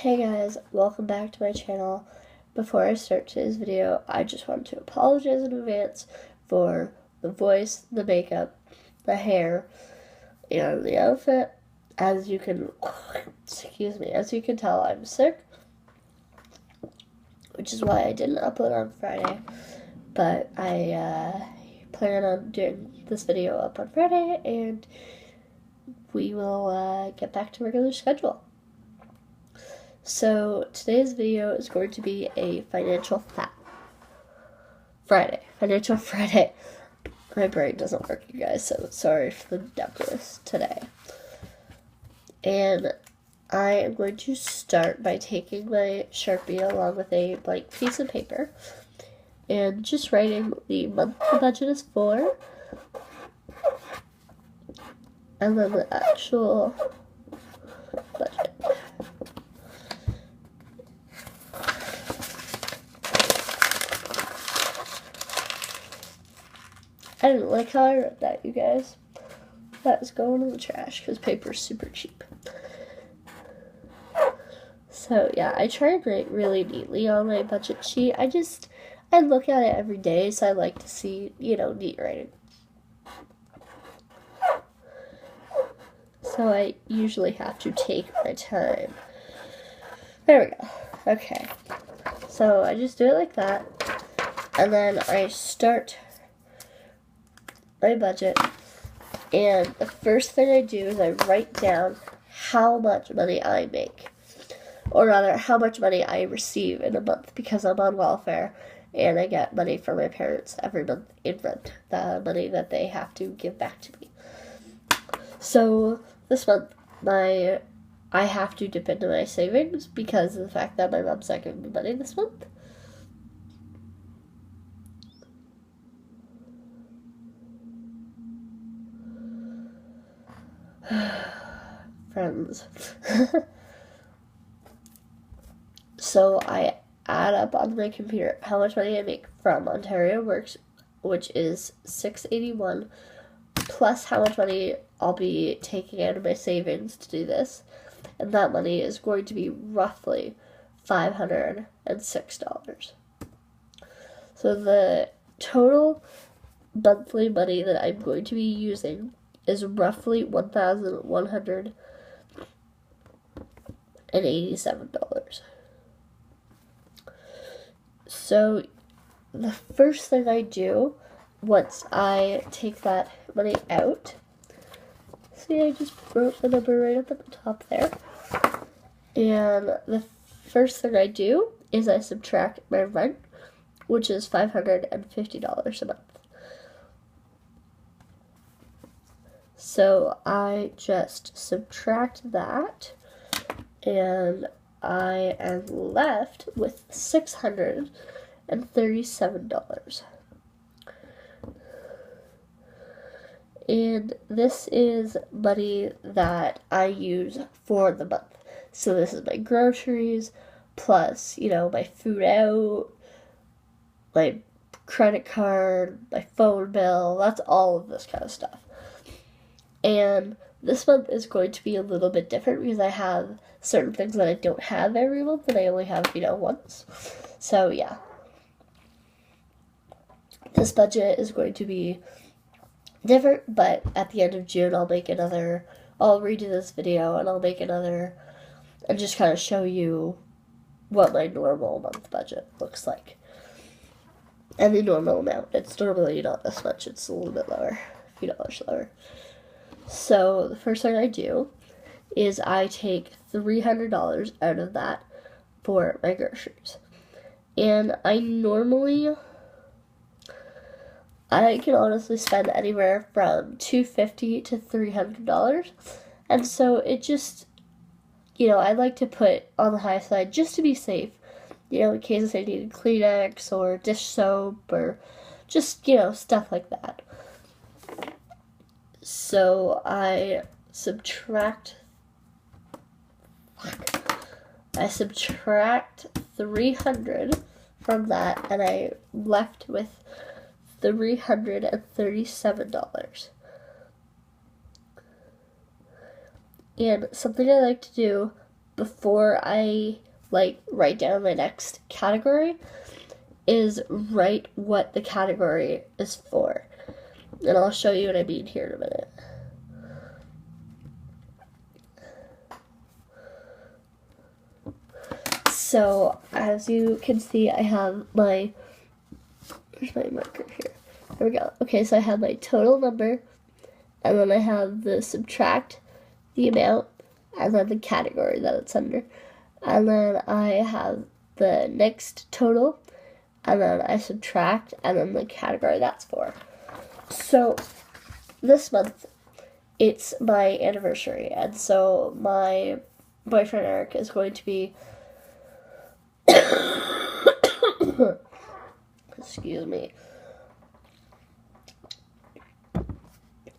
Hey guys, welcome back to my channel. Before I start today's video, I just want to apologize in advance for the voice, the makeup, the hair, and the outfit. As you can tell, I'm sick, which is why I didn't upload on Friday, but I plan on doing this video up on Friday, and we will get back to regular schedule. So today's video is going to be a Financial Friday. My brain doesn't work, you guys, so sorry for the deafness today. And I am going to start by taking my Sharpie along with a blank piece of paper and just writing the month the budget is for, and then the actual budget. I didn't like how I wrote that, you guys. That is going in the trash because paper is super cheap. So yeah, I try to write really neatly on my budget sheet. I look at it every day, so I like to see, neat writing. So I usually have to take my time. There we go. Okay. So I just do it like that. And then I start my budget. And the first thing I do is I write down how much money I make. Or rather, how much money I receive in a month, because I'm on welfare and I get money from my parents every month in rent, the money that they have to give back to me. So this month, I have to dip into my savings because of the fact that my mom's not giving me money this month. Friends. So I add up on my computer how much money I make from Ontario Works, which is $681, plus how much money I'll be taking out of my savings to do this. And that money is going to be roughly $506. So the total monthly money that I'm going to be using is roughly $1,187. So the first thing I do once I take that money out, see, I just wrote the number right up at the top there. And the first thing I do is I subtract my rent, which is $550 a month. So I just subtract that, and I am left with $637. And this is money that I use for the month. So this is my groceries, plus, my food out, my credit card, my phone bill, that's all of this kind of stuff. And this month is going to be a little bit different because I have certain things that I don't have every month that I only have, once. So yeah. This budget is going to be different, but at the end of June I'll redo this video and I'll make another and just kind of show you what my normal month budget looks like. And the normal amount. It's normally not this much, it's a little bit lower, a few dollars lower. So the first thing I do is I take $300 out of that for my groceries. And I can honestly spend anywhere from $250 to $300. And so it just, I like to put on the high side just to be safe, in case I need Kleenex or dish soap or just, stuff like that. So I subtract 300 from that, and I'm left with $337. And something I like to do before I like write down my next category is write what the category is for. And I'll show you what I mean here in a minute. So, as you can see, I have my, where's my marker here? There we go. Okay, so I have my total number, and then I have the subtract, the amount, and then the category that it's under. And then I have the next total, and then I subtract, and then the category that's for. So, this month, it's my anniversary, and so my boyfriend Eric is going to be excuse me.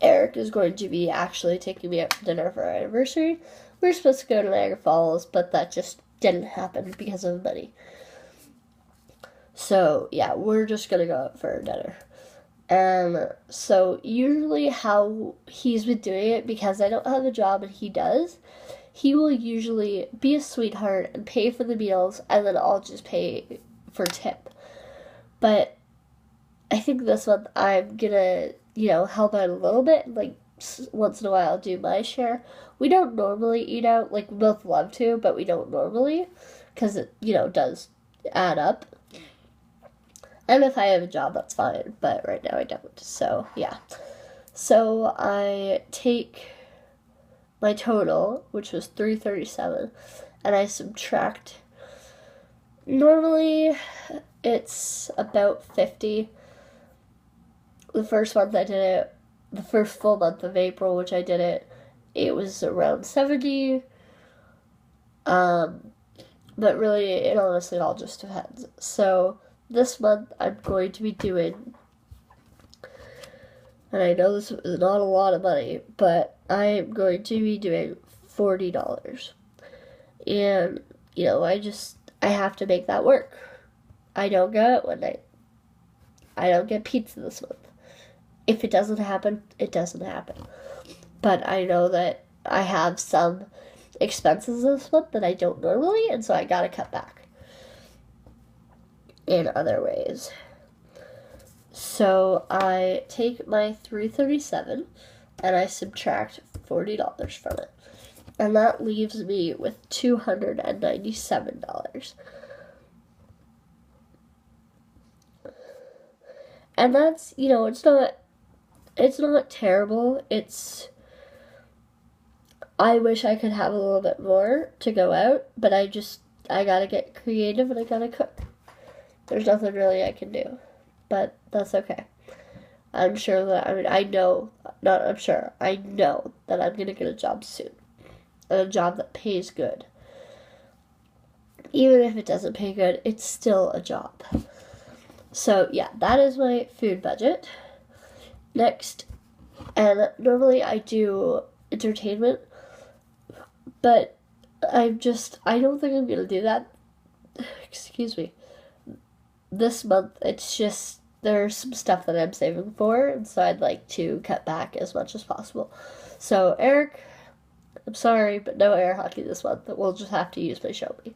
Eric is going to be actually taking me out for dinner for our anniversary. We were supposed to go to Niagara Falls, but that just didn't happen because of money. So, yeah, we're just going to go out for dinner. And so, usually how he's been doing it, because I don't have a job and he does, he will usually be a sweetheart and pay for the meals, and then I'll just pay for tip. But I think this month I'm gonna, help out a little bit. Like, once in a while I'll do my share. We don't normally eat out. Like, we both love to, but we don't normally. Because it, does add up. And if I have a job, that's fine. But right now I don't. So, yeah. So, I take my total, which was $337, and I subtract. Normally, it's about 50. The first month I did it, the first full month of April, which I did it, it was around 70. But really, it honestly all just depends. So, this month I'm going to be doing, and I know this is not a lot of money, but I'm going to be doing $40. And, I have to make that work. I don't go out one night. I don't get pizza this month. If it doesn't happen, it doesn't happen. But I know that I have some expenses this month that I don't normally, and so I gotta cut back in other ways. So I take my $337 and I subtract $40 from it. And that leaves me with $297. And that's, it's not terrible. I wish I could have a little bit more to go out, but I gotta get creative and I gotta cook. There's nothing really I can do, but that's okay. I know that I'm gonna get a job soon. And a job that pays good. Even if it doesn't pay good, it's still a job. So, yeah, that is my food budget. Next, and normally I do entertainment, but I don't think I'm going to do that. Excuse me. This month, it's just, there's some stuff that I'm saving for, and so I'd like to cut back as much as possible. So, Eric, I'm sorry, but no air hockey this month. We'll just have to use my Shelby.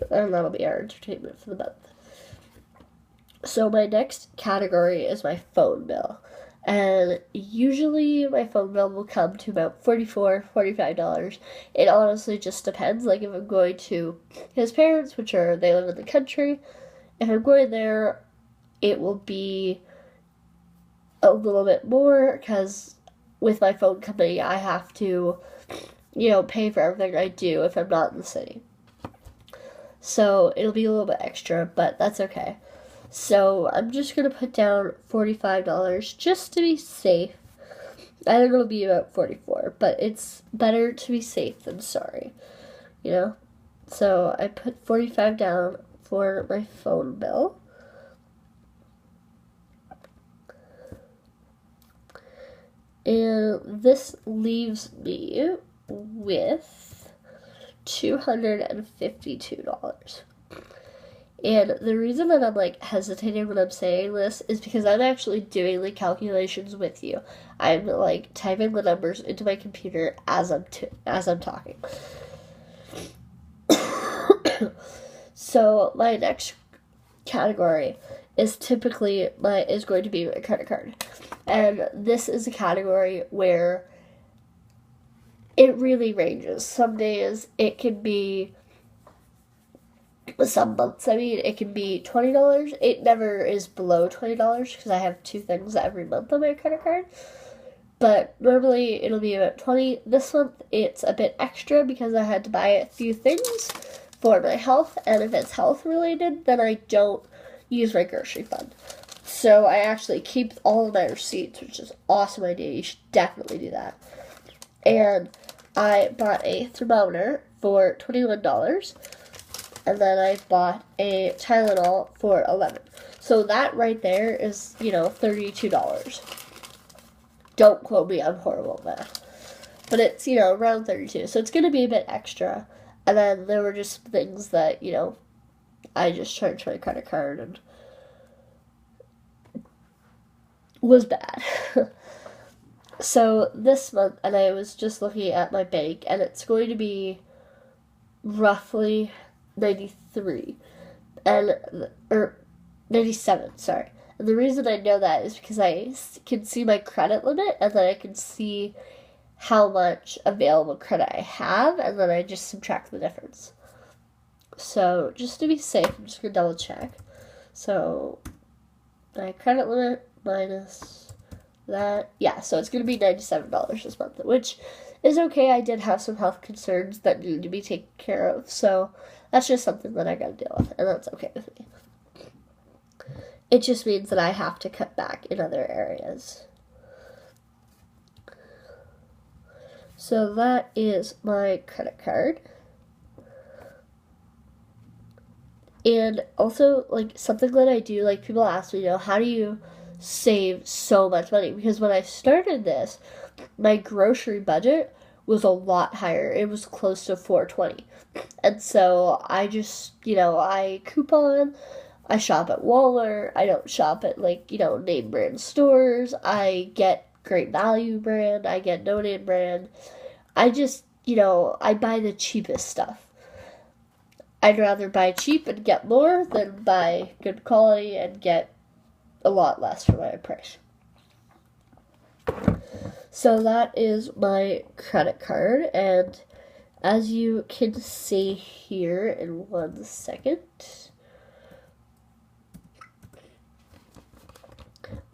And that'll be our entertainment for the month. So my next category is my phone bill. And usually my phone bill will come to about $44, $45. It honestly just depends. Like if I'm going to his parents, they live in the country, if I'm going there, it will be a little bit more because with my phone company, I have to, pay for everything I do if I'm not in the city. So it'll be a little bit extra, but that's okay. So I'm just going to put down $45 just to be safe. I think it'll be about $44, but it's better to be safe than sorry, So I put $45 down for my phone bill. And this leaves me with $252. And the reason that I'm hesitating when I'm saying this is because I'm actually doing the calculations with you. I'm typing the numbers into my computer as I'm talking. So my next category is typically is going to be my credit card. And this is a category where it really ranges. Some days it can be, some months, it can be $20. It never is below $20 because I have 2 things every month on my credit card. But normally it'll be about $20. This month it's a bit extra because I had to buy a few things for my health. And if it's health related, then I don't use my grocery fund. So I actually keep all of my receipts, which is an awesome idea. You should definitely do that. And I bought a thermometer for $21. And then I bought a Tylenol for $11. So that right there is, $32. Don't quote me, I'm horrible at math. But it's, around 32. So it's going to be a bit extra. And then there were just things that, I just charged my credit card and was bad. So this month, and I was just looking at my bank, and it's going to be roughly 93 or 97, sorry. And the reason I know that is because I can see my credit limit, and then I can see how much available credit I have, and then I just subtract the difference. So just to be safe, I'm just gonna double check. So my credit limit minus that, yeah, so it's gonna be $97 this month, which is okay. I did have some health concerns that need to be taken care of, so that's just something that I gotta deal with, and that's okay with me. It just means that I have to cut back in other areas. So that is my credit card. And also, something that I do, people ask me, how do you save so much money? Because when I started this, my grocery budget was a lot higher. It was close to $4.20. And so I just, I coupon, I shop at Walmart, I don't shop at, name brand stores, I get Great Value brand, I get no name brand. I just, I buy the cheapest stuff. I'd rather buy cheap and get more than buy good quality and get a lot less for my price. So that is my credit card, and as you can see here in 1 second,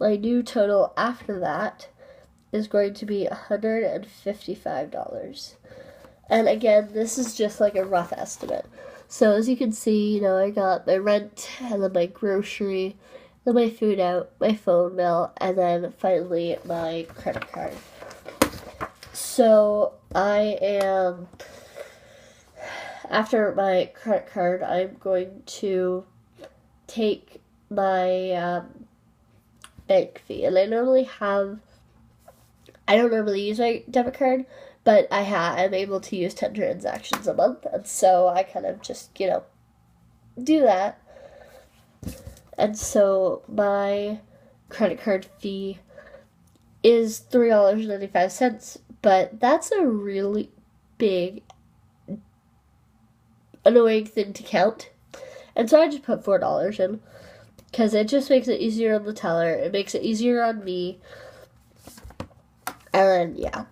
my new total after that is going to be $155. And again, this is just a rough estimate. So as you can see, I got my rent, and then my grocery, then my food out, my phone bill, and then finally my credit card. So after my credit card, I'm going to take my bank fee. And I don't normally use my debit card, but I'm able to use 10 transactions a month, and so I kind of just, do that. And so my credit card fee is $3.95, but that's a really big, annoying thing to count. And so I just put $4 in, because it just makes it easier on the teller, it makes it easier on me, and then, yeah.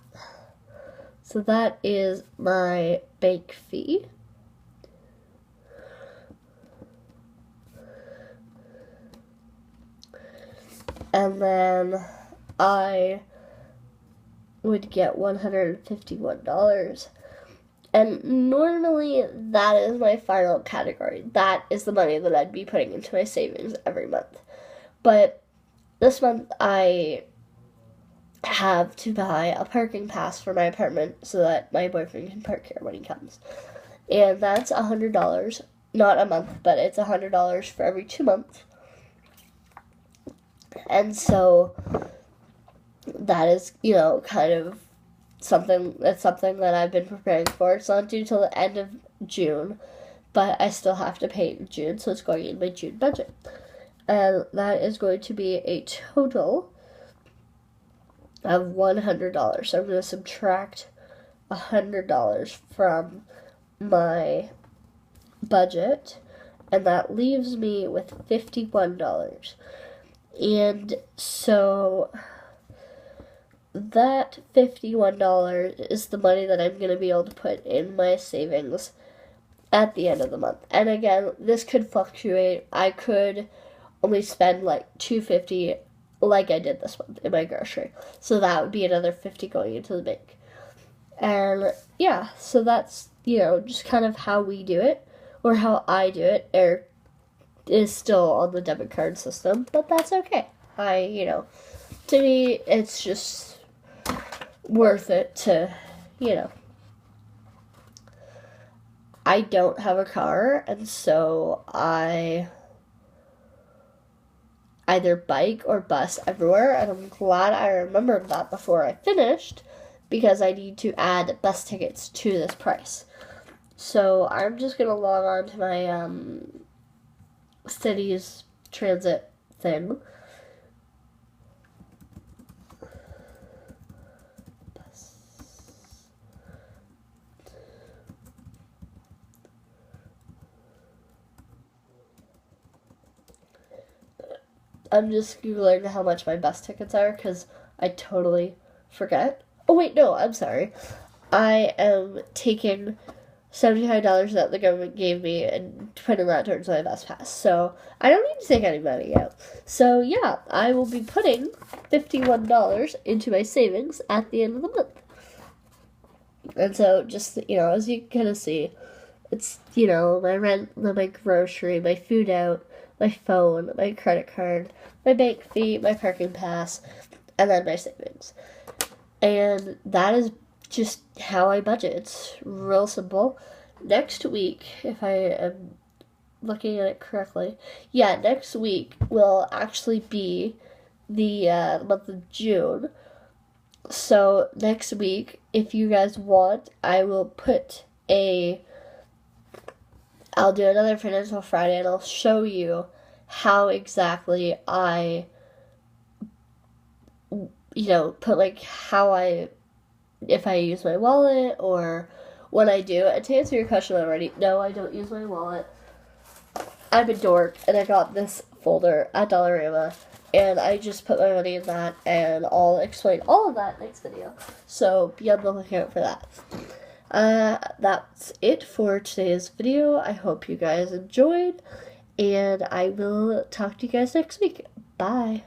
So that is my bank fee. And then I would get $151. And normally that is my final category. That is the money that I'd be putting into my savings every month. But this month I have to buy a parking pass for my apartment so that my boyfriend can park here when he comes. And that's $100, not a month, but it's $100 for every 2 months. And so that is, kind of something that I've been preparing for. It's not due till the end of June, but I still have to pay it in June, so it's going in my June budget. And that is going to be a total of $100. So I'm going to subtract $100 from my budget, and that leaves me with $51. And so that $51 is the money that I'm going to be able to put in my savings at the end of the month. And again, this could fluctuate. I could only spend like $250 like I did this month in my grocery. So that would be another $50 going into the bank. And yeah, so that's, just kind of how we do it, or how I do it. Eric is still on the debit card system, but that's okay. To me, it's just worth it to, I don't have a car, and so I either bike or bus everywhere, and I'm glad I remembered that before I finished, because I need to add bus tickets to this price. So I'm just going to log on to my city's transit thing. I'm just Googling how much my bus tickets are, because I totally forget. Oh, wait, no, I'm sorry. I am taking $75 that the government gave me and putting that towards my bus pass. So I don't need to take any money out. So yeah, I will be putting $51 into my savings at the end of the month. And so just, as you can kind of see, it's, my rent, my grocery, my food out, my phone, my credit card, my bank fee, my parking pass, and then my savings. And that is just how I budget. It's real simple. Next week, if I am looking at it correctly, next week will actually be the month of June. So next week, if you guys want, I will I'll do another Financial Friday, and I'll show you how exactly I put if I use my wallet or when I do. And to answer your question already, no, I don't use my wallet. I'm a dork, and I got this folder at Dollarama, and I just put my money in that, and I'll explain all of that next video. So be on the lookout for that. That's it for today's video. I hope you guys enjoyed, and I will talk to you guys next week. Bye.